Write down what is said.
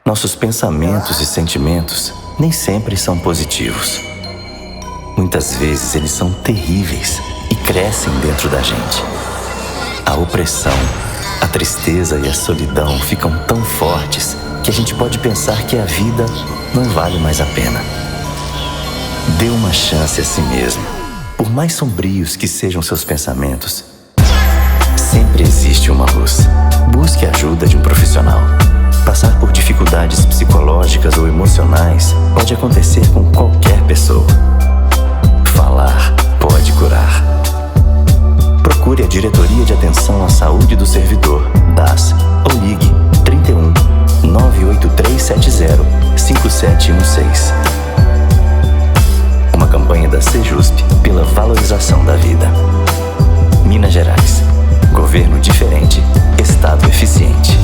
Nossos pensamentos e sentimentos nem sempre são positivos. Muitas vezes eles são terríveis e crescem dentro da gente. A opressão, a tristeza e a solidão ficam tão fortes que a gente pode pensar que a vida não vale mais a pena. Dê uma chance a si mesmo. Por mais sombrios que sejam seus pensamentos, sempre existe uma luz. Busque a ajuda de um profissional. Passar por dificuldades psicológicas ou emocionais pode acontecer com qualquer pessoa. Falar pode curar. Procure a Diretoria de Atenção à Saúde do Servidor, DAS, ou ligue 31 98370 5716. Uma campanha da Sejusp pela valorização da vida. Minas Gerais. Governo diferente, Estado eficiente.